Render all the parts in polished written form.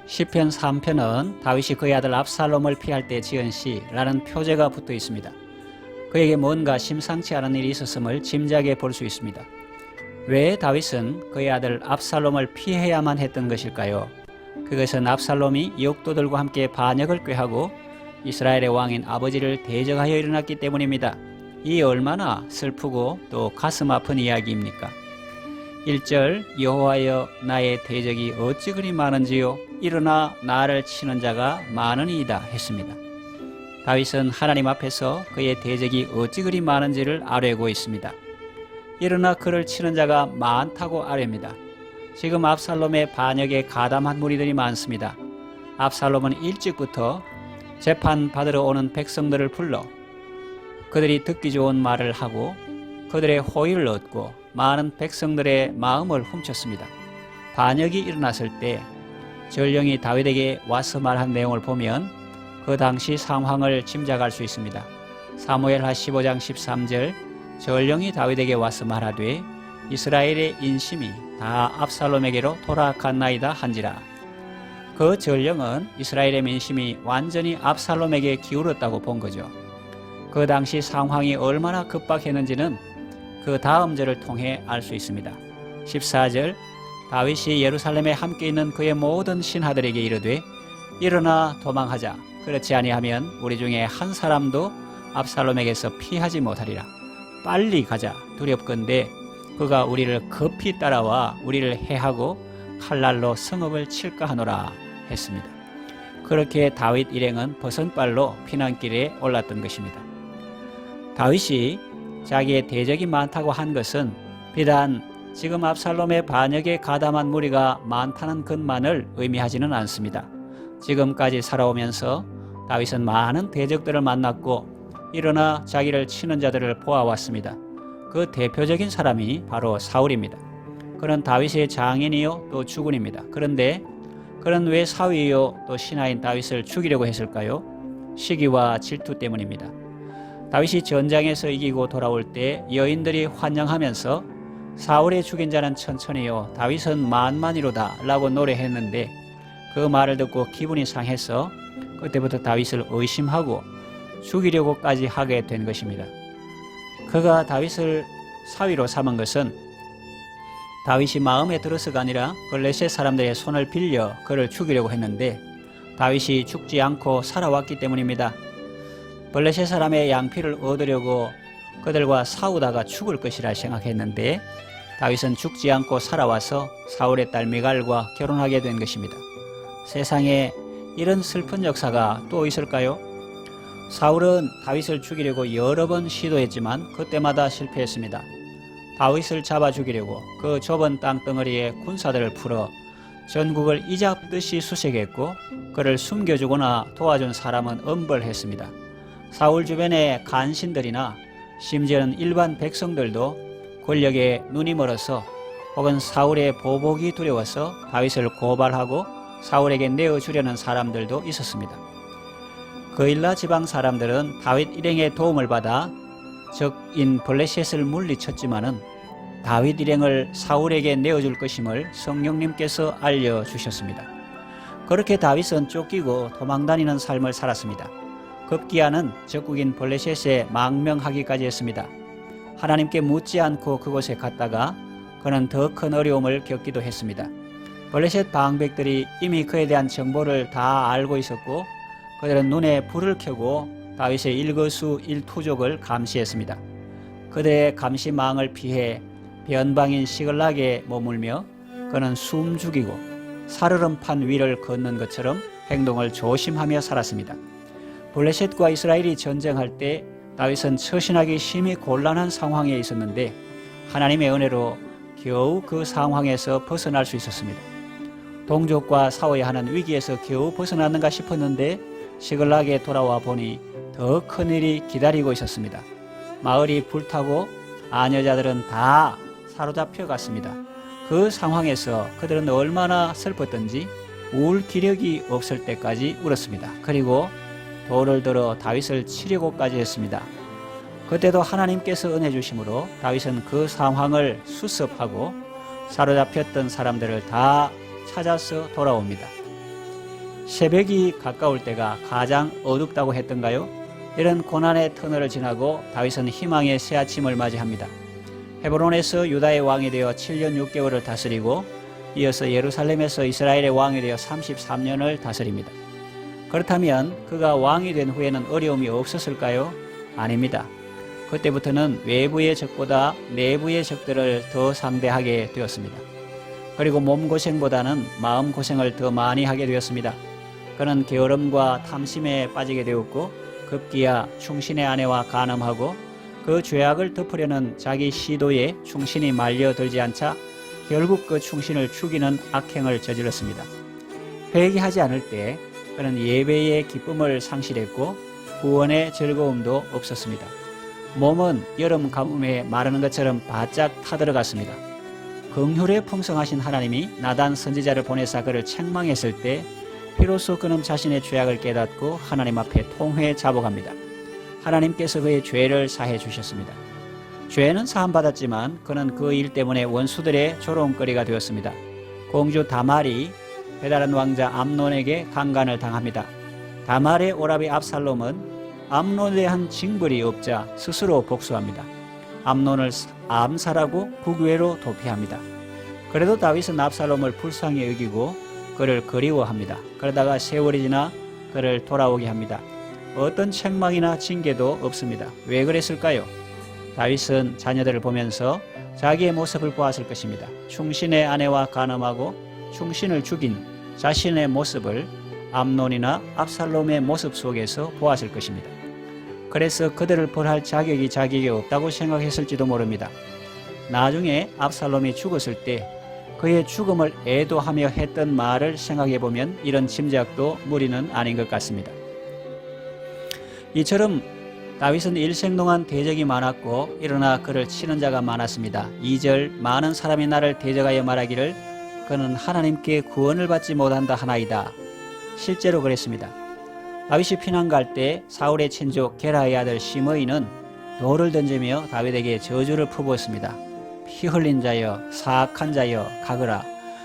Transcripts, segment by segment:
시편 3편은 다윗이 그의 아들 압살롬을 피할 때 지은 시라는 표제가 붙어 있습니다. 그에게 뭔가 심상치 않은 일이 있었음을 짐작해 볼 수 있습니다. 왜 다윗은 그의 아들 압살롬을 피해야만 했던 것일까요? 그것은 압살롬이 역도들과 함께 반역을 꾀하고 이스라엘의 왕인 아버지를 대적하여 일어났기 때문입니다. 이 얼마나 슬프고 또 가슴 아픈 이야기입니까? 1절 여호와여 나의 대적이 어찌 그리 많은지요 일어나 나를 치는 자가 많으니이다 했습니다. 다윗은 하나님 앞에서 그의 대적이 어찌 그리 많은지를 아뢰고 있습니다. 일어나 그를 치는 자가 많다고 아뢰입니다. 지금 압살롬의 반역에 가담한 무리들이 많습니다. 압살롬은 일찍부터 재판 받으러 오는 백성들을 불러 그들이 듣기 좋은 말을 하고 그들의 호의를 얻고 많은 백성들의 마음을 훔쳤습니다. 반역이 일어났을 때 전령이 다윗에게 와서 말한 내용을 보면 그 당시 상황을 짐작할 수 있습니다. 사무엘하 15장 13절 전령이 다윗에게 와서 말하되 이스라엘의 인심이 다 압살롬에게로 돌아갔나이다 한지라. 그 전령은 이스라엘의 민심이 완전히 압살롬에게 기울었다고 본 거죠. 그 당시 상황이 얼마나 급박했는지는 그 다음 절을 통해 알 수 있습니다. 14절 다윗이 예루살렘에 함께 있는 그의 모든 신하들에게 이르되 일어나 도망하자. 그렇지 아니하면 우리 중에 한 사람도 압살롬에게서 피하지 못하리라. 빨리 가자. 두렵건대 그가 우리를 급히 따라와 우리를 해하고 칼날로 성읍을 칠까 하노라 했습니다. 그렇게 다윗 일행은 버선발로 피난길에 올랐던 것입니다. 다윗이 자기의 대적이 많다고 한 것은 비단 지금 압살롬의 반역에 가담한 무리가 많다는 것만을 의미하지는 않습니다. 지금까지 살아오면서 다윗은 많은 대적들을 만났고 일어나 자기를 치는 자들을 보아왔습니다. 그 대표적인 사람이 바로 사울입니다. 그는 다윗의 장인이요 또 주군입니다. 그런데 그는 왜 사위요 또 신하인 다윗을 죽이려고 했을까요? 시기와 질투 때문입니다. 다윗이 전장에서 이기고 돌아올 때 여인들이 환영하면서 사울의 죽인 자는 천천히요 다윗은 만만이로다 라고 노래했는데 그 말을 듣고 기분이 상해서 그때부터 다윗을 의심하고 죽이려고까지 하게 된 것입니다. 그가 다윗을 사위로 삼은 것은 다윗이 마음에 들어서가 아니라 블레셋 사람들의 손을 빌려 그를 죽이려고 했는데 다윗이 죽지 않고 살아왔기 때문입니다. 블레셋 사람의 양피를 얻으려고 그들과 싸우다가 죽을 것이라 생각했는데 다윗은 죽지 않고 살아와서 사울의 딸 미갈과 결혼하게 된 것입니다. 세상에 이런 슬픈 역사가 또 있을까요? 사울은 다윗을 죽이려고 여러 번 시도했지만 그때마다 실패했습니다. 다윗을 잡아 죽이려고 그 좁은 땅덩어리에 군사들을 풀어 전국을 이잡듯이 수색했고 그를 숨겨주거나 도와준 사람은 엄벌했습니다. 사울 주변의 간신들이나 심지어는 일반 백성들도 권력에 눈이 멀어서 혹은 사울의 보복이 두려워서 다윗을 고발하고 사울에게 내어주려는 사람들도 있었습니다. 그일라 지방 사람들은 다윗 일행의 도움을 받아 적인 블레셋을 물리쳤지만은 다윗 일행을 사울에게 내어줄 것임을 성령님께서 알려주셨습니다. 그렇게 다윗은 쫓기고 도망다니는 삶을 살았습니다. 급기야는 적국인 블레셋에 망명하기까지 했습니다. 하나님께 묻지 않고 그곳에 갔다가 그는 더 큰 어려움을 겪기도 했습니다. 블레셋 방백들이 이미 그에 대한 정보를 다 알고 있었고 그들은 눈에 불을 켜고 다윗의 일거수일투족을 감시했습니다. 그들의 감시망을 피해 변방인 시글락에 머물며 그는 숨 죽이고 살얼음판 위를 걷는 것처럼 행동을 조심하며 살았습니다. 블레셋과 이스라엘이 전쟁할 때 다윗은 처신하기 심히 곤란한 상황에 있었는데 하나님의 은혜로 겨우 그 상황에서 벗어날 수 있었습니다. 동족과 싸워야 하는 위기에서 겨우 벗어났는가 싶었는데 시글락에 돌아와 보니 더 큰 일이 기다리고 있었습니다. 마을이 불타고 아녀자들은 다 사로잡혀 갔습니다. 그 상황에서 그들은 얼마나 슬펐던지 울 기력이 없을 때까지 울었습니다. 그리고 돌을 들어 다윗을 치려고까지 했습니다. 그때도 하나님께서 은혜 주심으로 다윗은 그 상황을 수습하고 사로잡혔던 사람들을 다 찾아서 돌아옵니다. 새벽이 가까울 때가 가장 어둡다고 했던가요? 이런 고난의 터널을 지나고 다윗은 희망의 새 아침을 맞이합니다. 헤브론에서 유다의 왕이 되어 7년 6개월을 다스리고 이어서 예루살렘에서 이스라엘의 왕이 되어 33년을 다스립니다. 그렇다면 그가 왕이 된 후에는 어려움이 없었을까요? 아닙니다. 그때부터는 외부의 적보다 내부의 적들을 더 상대하게 되었습니다. 그리고 몸고생보다는 마음고생을 더 많이 하게 되었습니다. 그는 게으름과 탐심에 빠지게 되었고 급기야 충신의 아내와 간음하고 그 죄악을 덮으려는 자기 시도에 충신이 말려들지 않자 결국 그 충신을 죽이는 악행을 저질렀습니다. 회개하지 않을 때 그는 예배의 기쁨을 상실했고 구원의 즐거움도 없었습니다. 몸은 여름 가뭄에 마르는 것처럼 바짝 타들어갔습니다. 긍휼에 풍성하신 하나님이 나단 선지자를 보내사 그를 책망했을 때 비로소 그는 자신의 죄악을 깨닫고 하나님 앞에 통회 자복합니다. 하나님께서 그의 죄를 사해 주셨습니다. 죄는 사함받았지만 그는 그 일 때문에 원수들의 조롱거리가 되었습니다. 공주 다말이 배다른 왕자 암논에게 강간을 당합니다. 다말의 오라비 압살롬은 암논에 대한 징벌이 없자 스스로 복수합니다. 암논을 암살하고 국외로 도피합니다. 그래도 다윗은 압살롬을 불쌍히 여기고 그를 그리워합니다. 그러다가 세월이 지나 그를 돌아오게 합니다. 어떤 책망이나 징계도 없습니다. 왜 그랬을까요? 다윗은 자녀들을 보면서 자기의 모습을 보았을 것입니다. 충신의 아내와 간음하고 충신을 죽인 자신의 모습을 암논이나 압살롬의 모습 속에서 보았을 것입니다. 그래서 그들을 벌할 자격이 자기에게 없다고 생각했을지도 모릅니다. 나중에 압살롬이 죽었을 때 그의 죽음을 애도하며 했던 말을 생각해보면 이런 짐작도 무리는 아닌 것 같습니다. 이처럼 다윗은 일생 동안 대적이 많았고 일어나 그를 치는 자가 많았습니다. 2절 많은 사람이 나를 대적하여 말하기를 그는 하나님께 구원을 받지 못한다 하나이다. 실제로 그랬습니다. 다윗이 피난 갈 때 사울의 친족 게라의 아들 시므이는 돌을 던지며 다윗에게 저주를 퍼부었습니다. 피 흘린 자여 사악한 자여 가거라.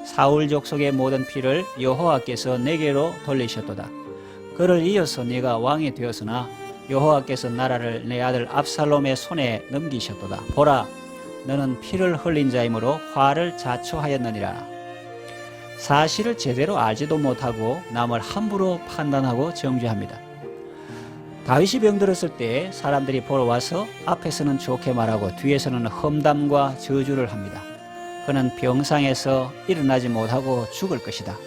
사울 족속의 모든 피를 여호와께서 내게로 돌리셨도다. 그를 이어서 네가 왕이 되었으나 여호와께서 나라를 내 아들 압살롬의 손에 넘기셨도다. 보라 너는 피를 흘린 자이므로 화를 자초하였느니라. 사실을 제대로 알지도 못하고 남을 함부로 판단하고 정죄합니다. 다윗이 병들었을 때 사람들이 보러 와서 앞에서는 좋게 말하고 뒤에서는 험담과 저주를 합니다. 그는 병상에서 일어나지 못하고 죽을 것이다.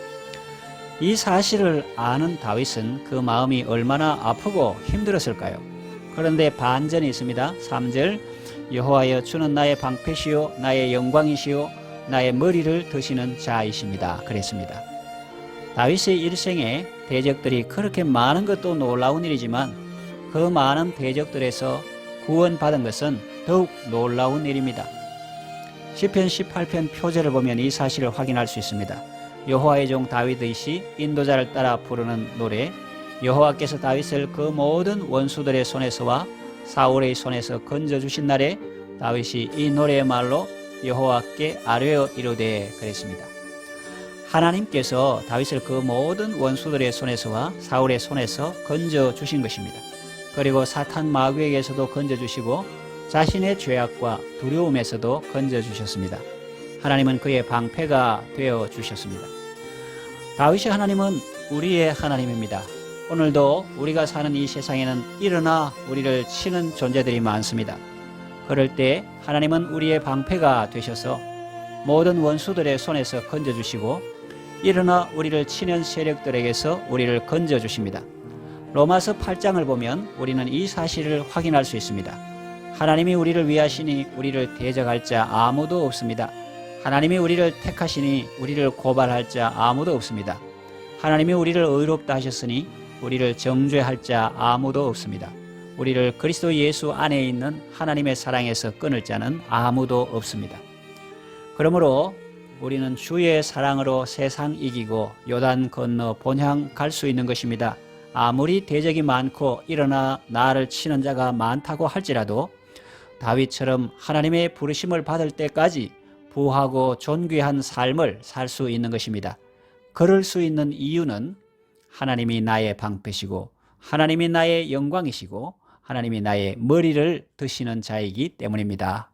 이 사실을 아는 다윗은 그 마음이 얼마나 아프고 힘들었을까요? 그런데 반전이 있습니다. 3절 여호와여 주는 나의 방패시요 나의 영광이시요 나의 머리를 드시는 자이십니다. 그랬습니다. 다윗의 일생에 대적들이 그렇게 많은 것도 놀라운 일이지만 그 많은 대적들에서 구원받은 것은 더욱 놀라운 일입니다. 시편 18편 표제를 보면 이 사실을 확인할 수 있습니다. 여호와의 종 다윗의 시 인도자를 따라 부르는 노래 여호와께서 다윗을 그 모든 원수들의 손에서와 사울의 손에서 건져주신 날에 다윗이 이 노래의 말로 여호와께 아뢰어 이르되 그랬습니다. 하나님께서 다윗을 그 모든 원수들의 손에서와 사울의 손에서 건져주신 것입니다. 그리고 사탄 마귀에게서도 건져주시고 자신의 죄악과 두려움에서도 건져주셨습니다. 하나님은 그의 방패가 되어주셨습니다. 다윗의 하나님은 우리의 하나님입니다. 오늘도 우리가 사는 이 세상에는 일어나 우리를 치는 존재들이 많습니다. 그럴 때 하나님은 우리의 방패가 되셔서 모든 원수들의 손에서 건져주시고 일어나 우리를 치는 세력들에게서 우리를 건져주십니다. 로마서 8장을 보면 우리는 이 사실을 확인할 수 있습니다. 하나님이 우리를 위하시니 우리를 대적할 자 아무도 없습니다. 하나님이 우리를 택하시니 우리를 고발할 자 아무도 없습니다. 하나님이 우리를 의롭다 하셨으니 우리를 정죄할 자 아무도 없습니다. 우리를 그리스도 예수 안에 있는 하나님의 사랑에서 끊을 자는 아무도 없습니다. 그러므로 우리는 주의 사랑으로 세상 이기고 요단 건너 본향 갈 수 있는 것입니다. 아무리 대적이 많고 일어나 나를 치는 자가 많다고 할지라도 다윗처럼 하나님의 부르심을 받을 때까지 부하고 존귀한 삶을 살 수 있는 것입니다. 그럴 수 있는 이유는 하나님이 나의 방패시고 하나님이 나의 영광이시고 하나님이 나의 머리를 드시는 자이기 때문입니다.